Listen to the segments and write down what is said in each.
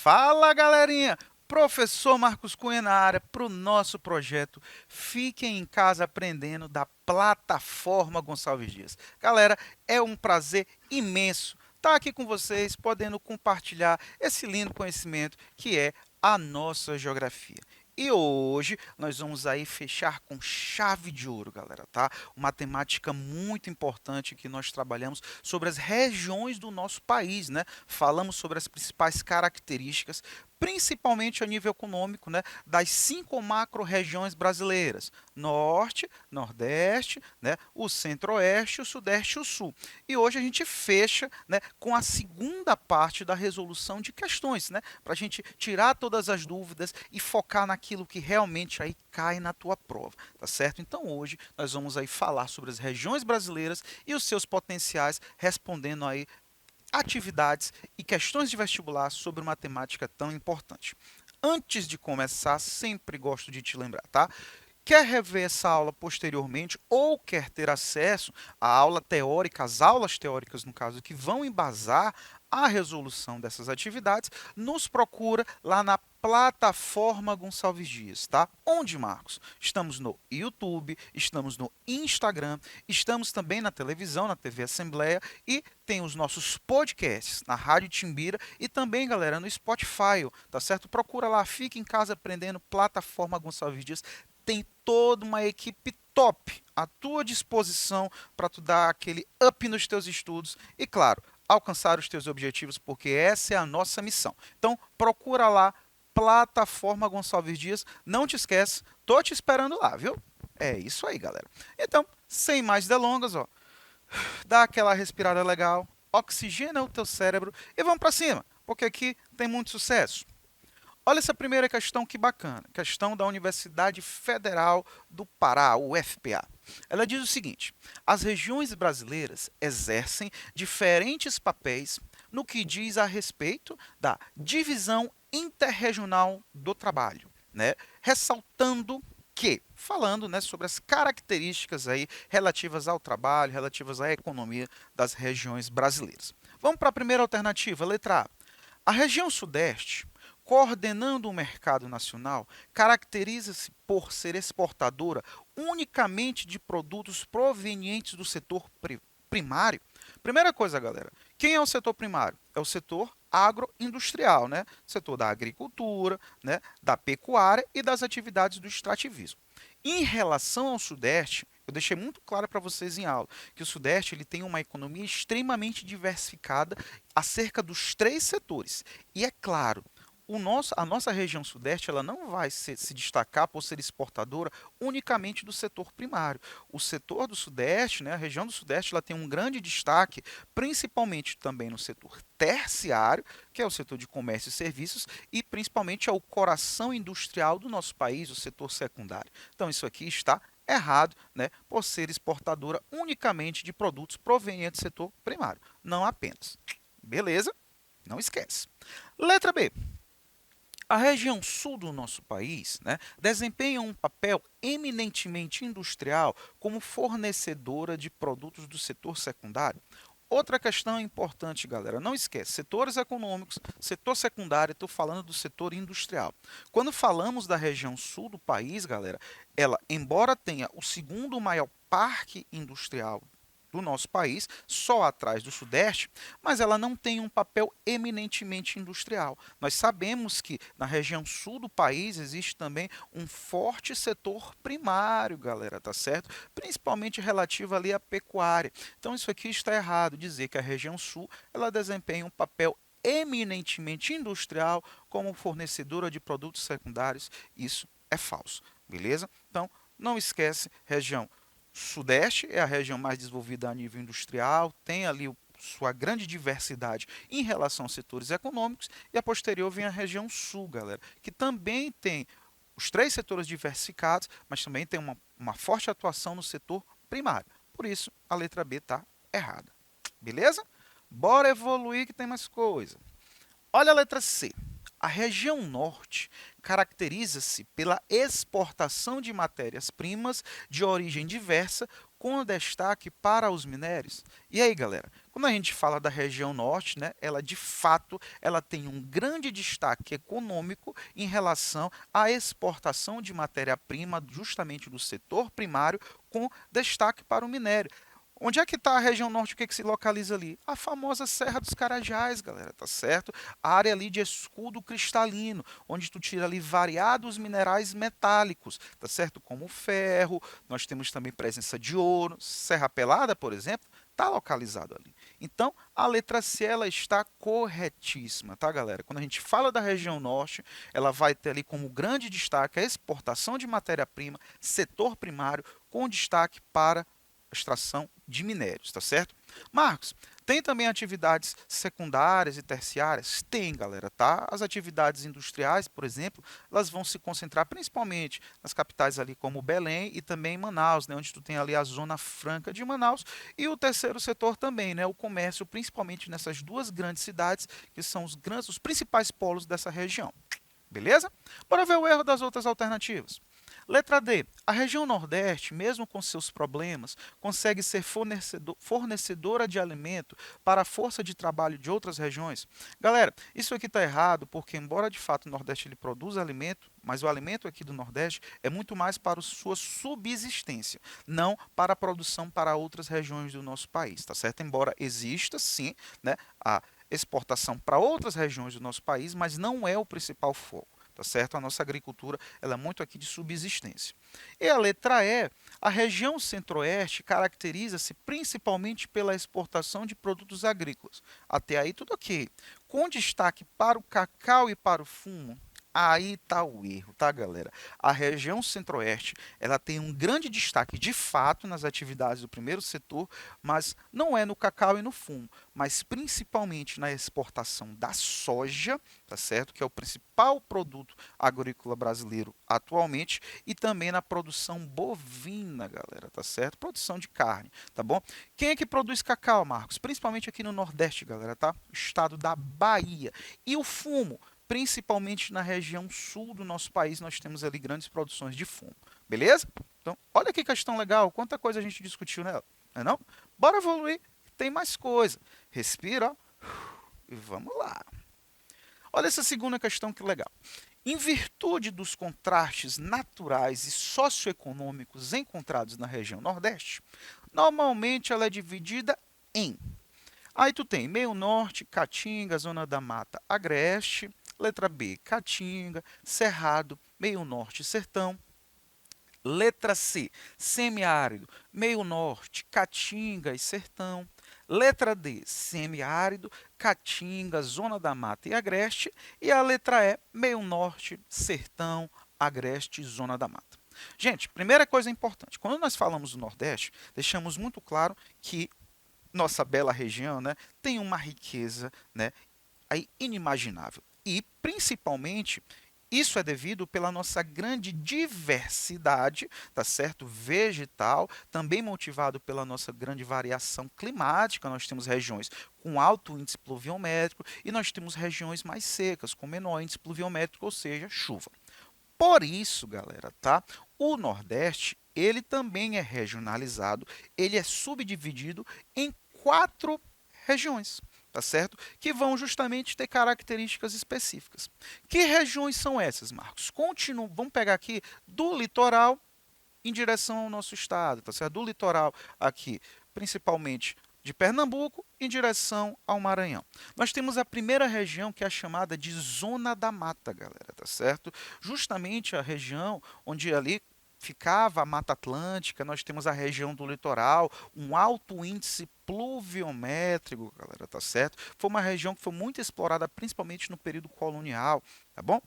Fala, galerinha! Professor Marcos Cunha na área para o nosso projeto Fiquem em Casa Aprendendo da plataforma Gonçalves Dias. Galera, é um prazer imenso estar aqui com vocês, podendo compartilhar esse lindo conhecimento que é a nossa geografia. E hoje nós vamos aí fechar com chave de ouro, galera, tá? Uma temática muito importante que nós trabalhamos sobre as regiões do nosso país, né? Falamos sobre as principais características, principalmente a nível econômico, né, das 5 macro-regiões brasileiras: Norte, Nordeste, né, o Centro-Oeste, o Sudeste e o Sul. E hoje a gente fecha, né, com a segunda parte da resolução de questões, né, para a gente tirar todas as dúvidas e focar naquilo que realmente aí cai na tua prova, tá certo? Então hoje nós vamos aí falar sobre as regiões brasileiras e os seus potenciais, respondendo aí atividades e questões de vestibular sobre uma temática tão importante. Antes de começar, sempre gosto de te lembrar, tá? Quer rever essa aula posteriormente ou quer ter acesso à aula teórica, às aulas teóricas, no caso, que vão embasar a resolução dessas atividades, nos procura lá na plataforma Gonçalves Dias, tá? Onde, Marcos? Estamos no YouTube, estamos no Instagram, estamos também na televisão, na TV Assembleia, e tem os nossos podcasts na Rádio Timbira e também, galera, no Spotify, tá certo? Procura lá, fica em casa aprendendo, plataforma Gonçalves Dias. Tem toda uma equipe top à tua disposição para tu dar aquele up nos teus estudos e, claro, alcançar os teus objetivos, porque essa é a nossa missão. Então, procura lá, plataforma Gonçalves Dias. Não te esquece, tô te esperando lá, viu? É isso aí, galera. Então, sem mais delongas, ó, dá aquela respirada legal, oxigena o teu cérebro e vamos para cima, porque aqui tem muito sucesso. Olha essa primeira questão, que bacana. Questão da Universidade Federal do Pará, UFPA. Ela diz o seguinte: as regiões brasileiras exercem diferentes papéis no que diz a respeito da divisão interregional do trabalho, né? Ressaltando que, falando, né, sobre as características aí relativas ao trabalho, relativas à economia das regiões brasileiras. Vamos para a primeira alternativa, letra A. A região Sudeste, coordenando o mercado nacional, caracteriza-se por ser exportadora unicamente de produtos provenientes do setor primário. Primeira coisa, galera, quem é o setor primário? É o setor agroindustrial, né? Setor da agricultura, né? Da pecuária e das atividades do extrativismo. Em relação ao Sudeste, eu deixei muito claro para vocês em aula que o Sudeste ele tem uma economia extremamente diversificada acerca dos três setores. E é claro, a nossa região Sudeste ela não vai se destacar por ser exportadora unicamente do setor primário. O setor do Sudeste, né, a região do Sudeste, ela tem um grande destaque, principalmente também no setor terciário, que é o setor de comércio e serviços, e principalmente é o coração industrial do nosso país, o setor secundário. Então, isso aqui está errado, né, por ser exportadora unicamente de produtos provenientes do setor primário, não apenas. Beleza? Não esquece. Letra B. A região sul do nosso país, né, desempenha um papel eminentemente industrial como fornecedora de produtos do setor secundário. Outra questão importante, galera, não esquece, setores econômicos, setor secundário, estou falando do setor industrial. Quando falamos da região sul do país, galera, ela, embora tenha o segundo maior parque industrial do nosso país, só atrás do Sudeste, mas ela não tem um papel eminentemente industrial. Nós sabemos que na região sul do país existe também um forte setor primário, galera, tá certo? Principalmente relativo ali à pecuária. Então isso aqui está errado, dizer que a região sul ela desempenha um papel eminentemente industrial como fornecedora de produtos secundários. Isso é falso, beleza? Então não esquece, região Sudeste é a região mais desenvolvida a nível industrial, tem ali sua grande diversidade em relação aos setores econômicos, e a posterior vem a região Sul, galera, que também tem os três setores diversificados, mas também tem uma forte atuação no setor primário. Por isso, a letra B está errada. Beleza? Bora evoluir que tem mais coisa. Olha a letra C. A região norte caracteriza-se pela exportação de matérias-primas de origem diversa, com destaque para os minérios. E aí, galera, quando a gente fala da região norte, né, ela de fato ela tem um grande destaque econômico em relação à exportação de matéria-prima justamente do setor primário, com destaque para o minério. Onde é que está a região norte? O que, é que se localiza ali? A famosa Serra dos Carajás, galera, tá certo? A área ali de escudo cristalino, onde tu tira ali variados minerais metálicos, tá certo? Como o ferro, nós temos também presença de ouro, Serra Pelada, por exemplo, está localizado ali. Então, a letra C ela está corretíssima, tá, galera? Quando a gente fala da região norte, ela vai ter ali como grande destaque a exportação de matéria-prima, setor primário, com destaque para extração de minérios, tá certo? Marcos, tem também atividades secundárias e terciárias? Tem, galera, tá? As atividades industriais, por exemplo, elas vão se concentrar principalmente nas capitais ali como Belém e também Manaus, né, onde tu tem ali a Zona Franca de Manaus, e o terceiro setor também, né, o comércio, principalmente nessas duas grandes cidades, que são os principais polos dessa região. Beleza? Bora ver o erro das outras alternativas. Letra D. A região Nordeste, mesmo com seus problemas, consegue ser fornecedora de alimento para a força de trabalho de outras regiões? Galera, isso aqui está errado porque, embora de fato o Nordeste ele produza alimento, mas o alimento aqui do Nordeste é muito mais para sua subsistência, não para a produção para outras regiões do nosso país, tá certo? Embora exista, sim, né, a exportação para outras regiões do nosso país, mas não é o principal foco. Tá certo? A nossa agricultura ela é muito aqui de subsistência. E a letra E, a região centro-oeste caracteriza-se principalmente pela exportação de produtos agrícolas. Até aí tudo ok. Com destaque para o cacau e para o fumo, aí está o erro, tá, galera? A região centro-oeste ela tem um grande destaque de fato nas atividades do primeiro setor, mas não é no cacau e no fumo, mas principalmente na exportação da soja, tá certo? Que é o principal produto agrícola brasileiro atualmente, e também na produção bovina, galera, tá certo? Produção de carne, tá bom? Quem é que produz cacau, Marcos? Principalmente aqui no Nordeste, galera, tá? Estado da Bahia. E o fumo? Principalmente na região sul do nosso país, nós temos ali grandes produções de fumo. Beleza? Então, olha que questão legal, quanta coisa a gente discutiu nela, não é não? Bora evoluir, tem mais coisa. Respira, ó, e vamos lá. Olha essa segunda questão que legal. Em virtude dos contrastes naturais e socioeconômicos encontrados na região Nordeste, normalmente ela é dividida em... Aí tu tem meio norte, Caatinga, zona da mata, agreste. Letra B, Caatinga, Cerrado, meio norte, sertão. Letra C, semiárido, meio norte, Caatinga e sertão. Letra D, semiárido, Caatinga, zona da mata e agreste. E a letra E, meio norte, sertão, agreste e zona da mata. Gente, primeira coisa importante, quando nós falamos do Nordeste, deixamos muito claro que nossa bela região, né, tem uma riqueza, né, aí inimaginável. E, principalmente, isso é devido pela nossa grande diversidade, tá certo? Vegetal, também motivado pela nossa grande variação climática. Nós temos regiões com alto índice pluviométrico e nós temos regiões mais secas, com menor índice pluviométrico, ou seja, chuva. Por isso, galera, tá? O Nordeste, ele também é regionalizado, ele é subdividido em 4 regiões, tá certo? Que vão justamente ter características específicas. Que regiões são essas, Marcos? Vamos pegar aqui do litoral em direção ao nosso estado, tá certo? Do litoral aqui, principalmente de Pernambuco, em direção ao Maranhão. Nós temos a primeira região, que é a chamada de Zona da Mata, galera, tá certo? Justamente a região onde ali ficava a Mata Atlântica, nós temos a região do litoral, um alto índice pluviométrico, galera, tá certo? Foi uma região que foi muito explorada, principalmente no período colonial, tá bom?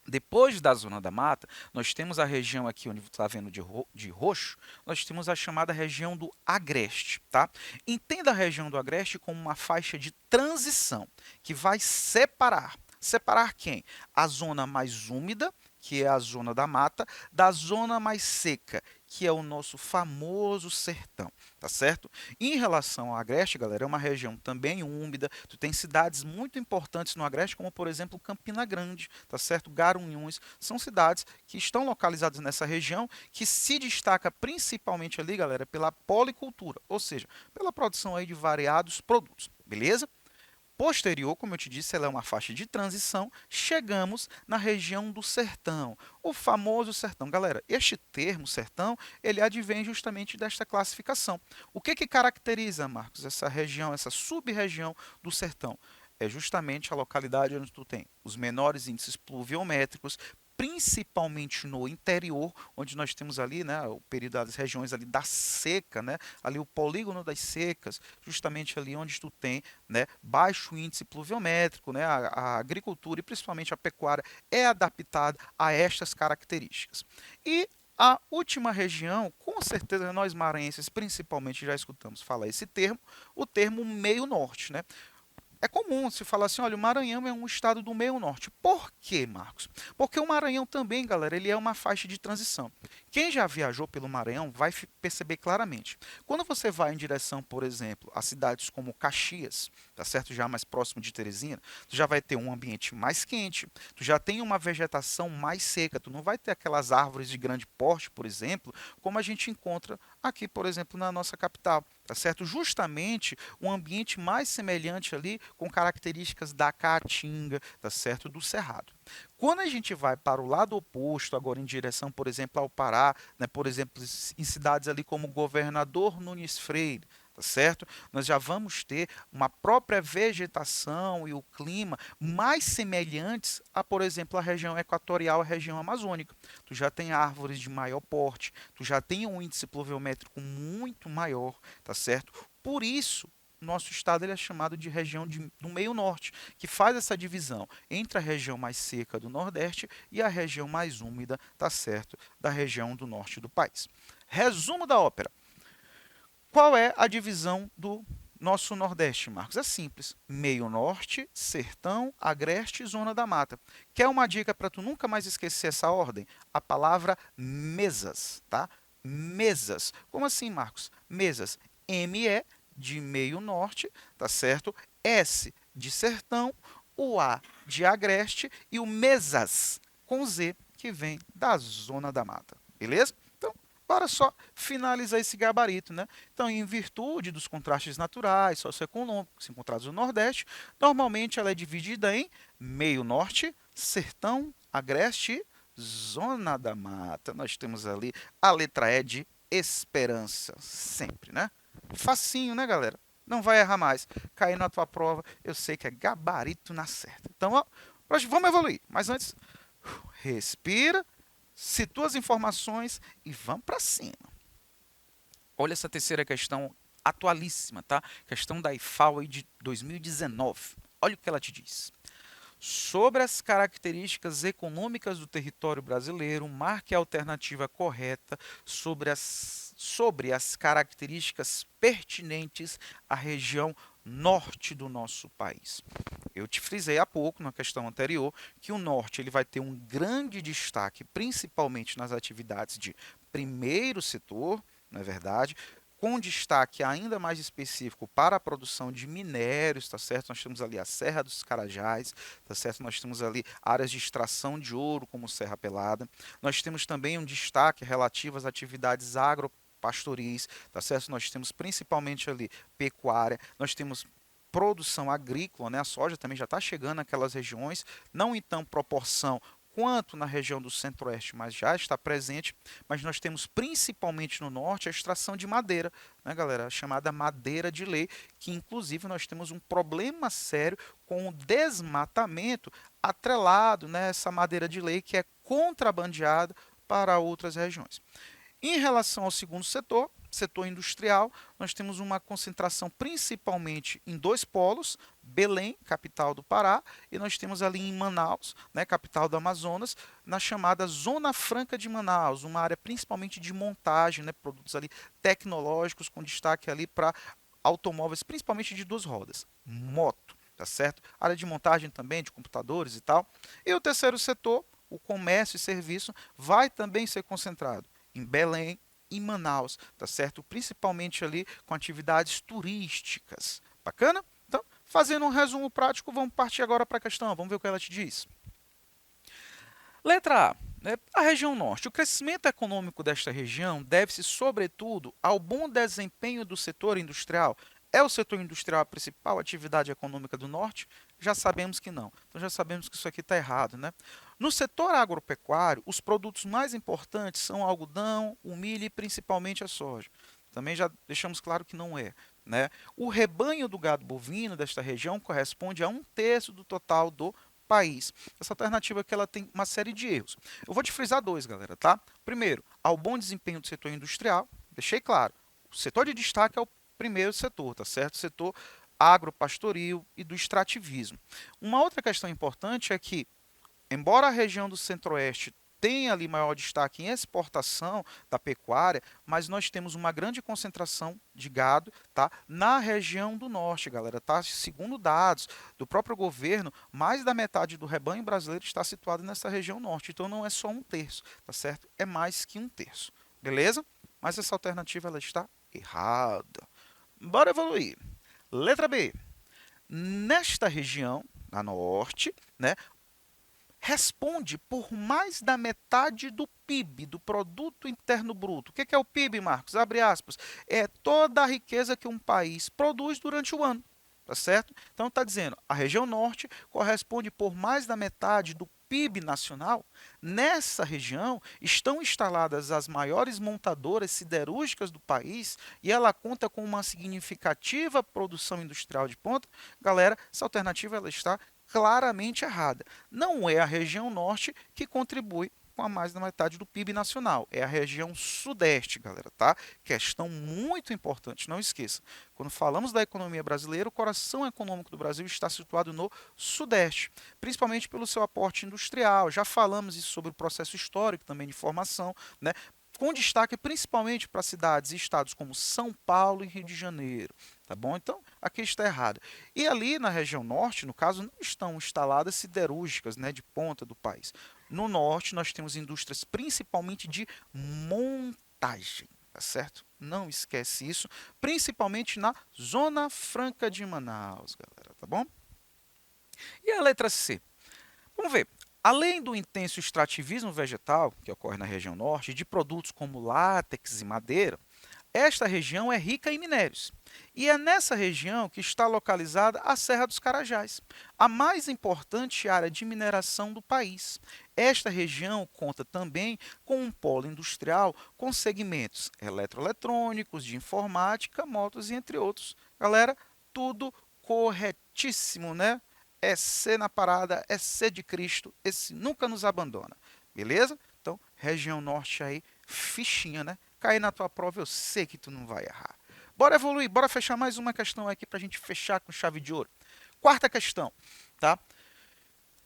Depois da zona da mata, nós temos a região aqui onde você está vendo de roxo, nós temos a chamada região do agreste, tá? Entenda a região do agreste como uma faixa de transição que vai separar. Separar quem? A zona mais úmida, que é a zona da mata, da zona mais seca, que é o nosso famoso sertão, tá certo? Em relação ao Agreste, galera, é uma região também úmida, tu tem cidades muito importantes no Agreste, como por exemplo Campina Grande, tá certo? Garanhuns, são cidades que estão localizadas nessa região, que se destaca principalmente ali, galera, pela policultura, ou seja, pela produção aí de variados produtos, beleza? Posterior, como eu te disse, ela é uma faixa de transição. Chegamos na região do sertão, o famoso sertão. Galera, este termo sertão, ele advém justamente desta classificação. O que que caracteriza, Marcos, essa região, essa sub-região do sertão? É justamente a localidade onde tu tem os menores índices pluviométricos, principalmente no interior, onde nós temos ali, né, o período das regiões ali da seca, né, ali o polígono das secas, justamente ali onde tu tem, né, baixo índice pluviométrico, né, a agricultura e principalmente a pecuária é adaptada a estas características. E a última região, com certeza nós maranhenses principalmente já escutamos falar esse termo, o termo meio norte, né? É comum se falar assim, olha, o Maranhão é um estado do meio norte. Por quê, Marcos? Porque o Maranhão também, galera, ele é uma faixa de transição. Quem já viajou pelo Maranhão vai perceber claramente. Quando você vai em direção, por exemplo, a cidades como Caxias, tá certo? Já mais próximo de Teresina, tu já vai ter um ambiente mais quente, tu já tem uma vegetação mais seca, tu não vai ter aquelas árvores de grande porte, por exemplo, como a gente encontra aqui, por exemplo, na nossa capital, tá certo? Justamente um ambiente mais semelhante ali com características da caatinga, tá certo? Do cerrado. Quando a gente vai para o lado oposto, agora em direção, por exemplo, ao Pará, né, por exemplo, em cidades ali como Governador Nunes Freire, tá certo? Nós já vamos ter uma própria vegetação e o clima mais semelhantes a, por exemplo, a região equatorial, a região amazônica. Tu já tem árvores de maior porte, tu já tem um índice pluviométrico muito maior, tá certo? Por isso, nosso estado ele é chamado de região do meio norte, que faz essa divisão entre a região mais seca do nordeste e a região mais úmida, tá certo, da região do norte do país. Resumo da ópera. Qual é a divisão do nosso Nordeste, Marcos? É simples. Meio Norte, Sertão, Agreste e Zona da Mata. Quer uma dica para tu nunca mais esquecer essa ordem? A palavra mesas, tá? Mesas. Como assim, Marcos? Mesas. ME de Meio Norte, tá certo? S de Sertão, o A de Agreste e o mesas com Z que vem da Zona da Mata. Beleza? Então, para só finalizar esse gabarito, né? Então, em virtude dos contrastes naturais, socioeconômicos encontrados no Nordeste, normalmente ela é dividida em meio norte, sertão, agreste e zona da mata. Nós temos ali a letra E de esperança, sempre, né? Facinho, né, galera? Não vai errar mais. Cair na tua prova, eu sei que é gabarito na certa. Então, ó, vamos evoluir. Mas antes, respira, situa as informações e vamos para cima. Olha essa terceira questão atualíssima, tá? Questão da IFAO de 2019. Olha o que ela te diz. Sobre as características econômicas do território brasileiro, marque a alternativa correta sobre as características pertinentes à região norte do nosso país. Eu te frisei há pouco, na questão anterior, que o norte ele vai ter um grande destaque, principalmente nas atividades de primeiro setor, não é verdade? Com destaque ainda mais específico para a produção de minérios, tá certo? Nós temos ali a Serra dos Carajás, tá certo? Nós temos ali áreas de extração de ouro, como Serra Pelada. Nós temos também um destaque relativo às atividades agropastoris, tá certo? Nós temos principalmente ali pecuária, nós temos produção agrícola, né? A soja também já está chegando naquelas regiões, não em tão proporção quanto na região do centro-oeste, mas já está presente, mas nós temos principalmente no norte a extração de madeira, né, galera? A chamada madeira de lei, que inclusive nós temos um problema sério com o desmatamento atrelado nessa madeira de lei que é contrabandeada para outras regiões. Em relação ao segundo setor, setor industrial, nós temos uma concentração principalmente em dois polos, Belém, capital do Pará, e nós temos ali em Manaus, né, capital do Amazonas, na chamada Zona Franca de Manaus, uma área principalmente de montagem, né, produtos ali tecnológicos com destaque ali para automóveis, principalmente de duas rodas, moto, tá certo? Área de montagem também de computadores e tal. E o terceiro setor, o comércio e serviço vai também ser concentrado em Belém e Manaus, tá certo? Principalmente ali com atividades turísticas. Bacana? Então, fazendo um resumo prático, vamos partir agora para a questão, vamos ver o que ela te diz. Letra A. A região norte. O crescimento econômico desta região deve-se, sobretudo, ao bom desempenho do setor industrial. É o setor industrial a principal atividade econômica do norte? Já sabemos que não. Então já sabemos que isso aqui está errado, né? No setor agropecuário, os produtos mais importantes são o algodão, o milho e principalmente a soja. Também já deixamos claro que não é, né? O rebanho do gado bovino desta região corresponde a 1/3 do total do país. Essa alternativa aqui ela tem uma série de erros. Eu vou te frisar dois, galera, tá? Primeiro, ao bom desempenho do setor industrial, deixei claro. O setor de destaque é o primeiro setor, tá certo? O setor agropastoril e do extrativismo. Uma outra questão importante é que, embora a região do Centro-Oeste tenha ali maior destaque em exportação da pecuária, mas nós temos uma grande concentração de gado, tá? Na região do norte, galera, tá? Segundo dados do próprio governo, mais da metade do rebanho brasileiro está situado nessa região norte. Então não é só 1/3, tá certo? É mais que 1/3, beleza? Mas essa alternativa ela está errada. Bora evoluir. Letra B. Nesta região, na norte, né, responde por mais da metade do PIB, do Produto Interno Bruto. O que é o PIB, Marcos? Abre aspas. É toda a riqueza que um país produz durante o ano. Tá certo? Então está dizendo, a região norte corresponde por mais da metade do PIB nacional. Nessa região estão instaladas as maiores montadoras siderúrgicas do país e ela conta com uma significativa produção industrial de ponta. Galera, essa alternativa ela está claramente errada. Não é a região norte que contribui com a mais da metade do PIB nacional. É a região sudeste, galera, tá? Questão muito importante, não esqueça. Quando falamos da economia brasileira, o coração econômico do Brasil está situado no sudeste, principalmente pelo seu aporte industrial. Já falamos isso sobre o processo histórico também de formação, né? Com destaque principalmente para cidades e estados como São Paulo e Rio de Janeiro, tá bom? Então, aqui está errado. E ali na região norte, no caso, não estão instaladas siderúrgicas, né, de ponta do país. No norte, nós temos indústrias principalmente de montagem, tá certo? Não esquece isso, principalmente na Zona Franca de Manaus, galera, tá bom? E a letra C? Vamos ver. Além do intenso extrativismo vegetal, que ocorre na região norte, de produtos como látex e madeira, esta região é rica em minérios. E é nessa região que está localizada a Serra dos Carajás, a mais importante área de mineração do país. Esta região conta também com um polo industrial com segmentos eletroeletrônicos, de informática, motos e entre outros. Galera, tudo corretíssimo, né? É C na parada, é C de Cristo, esse nunca nos abandona, beleza? Então, região norte aí, fichinha, né? Cair na tua prova, eu sei que tu não vai errar. Bora evoluir, bora fechar mais uma questão aqui para a gente fechar com chave de ouro. Quarta questão, tá?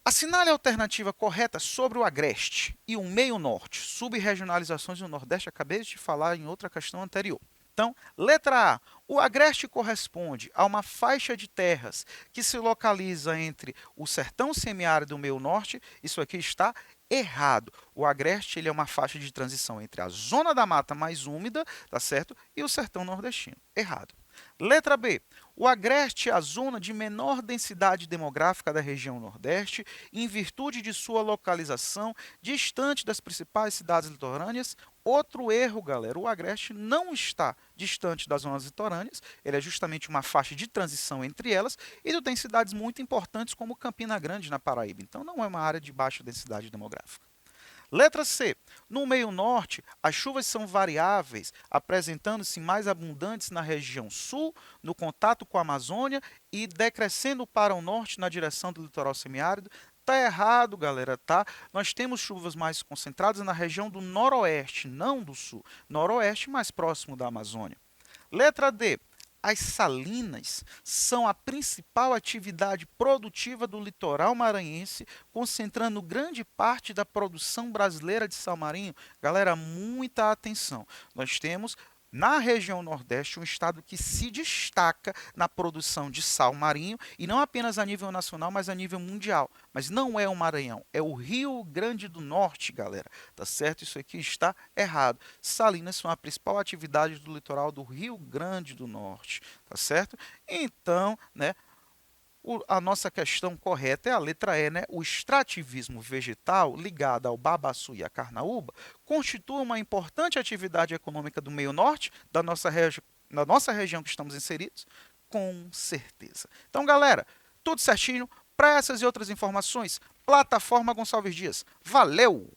Assinale a alternativa correta sobre o agreste e o meio norte, subregionalizações no nordeste, acabei de falar em outra questão anterior. Então, letra A. O agreste corresponde a uma faixa de terras que se localiza entre o sertão semiárido e o meio norte. Isso aqui está errado. O agreste ele é uma faixa de transição entre a zona da mata mais úmida, tá certo? E o sertão nordestino. Errado. Letra B. O agreste é a zona de menor densidade demográfica da região Nordeste, em virtude de sua localização distante das principais cidades litorâneas. Outro erro, galera, o agreste não está distante das zonas litorâneas, ele é justamente uma faixa de transição entre elas, e tem cidades muito importantes como Campina Grande, na Paraíba. Então, não é uma área de baixa densidade demográfica. Letra C. No meio norte, as chuvas são variáveis, apresentando-se mais abundantes na região sul, no contato com a Amazônia e decrescendo para o norte na direção do litoral semiárido. Tá errado, galera, tá? Nós temos chuvas mais concentradas na região do noroeste, não do sul. Noroeste mais próximo da Amazônia. Letra D. As salinas são a principal atividade produtiva do litoral maranhense, concentrando grande parte da produção brasileira de sal marinho. Galera, muita atenção. Nós temos na região Nordeste, um estado que se destaca na produção de sal marinho, e não apenas a nível nacional, mas a nível mundial. Mas não é o Maranhão, é o Rio Grande do Norte, galera. Tá certo? Isso aqui está errado. Salinas são a principal atividade do litoral do Rio Grande do Norte, tá certo? Então, né, a nossa questão correta é a letra E, né? O extrativismo vegetal ligado ao babaçu e à carnaúba constitui uma importante atividade econômica do meio norte da nossa região que estamos inseridos, com certeza. Então, galera, tudo certinho. Para essas e outras informações, plataforma Gonçalves Dias. Valeu!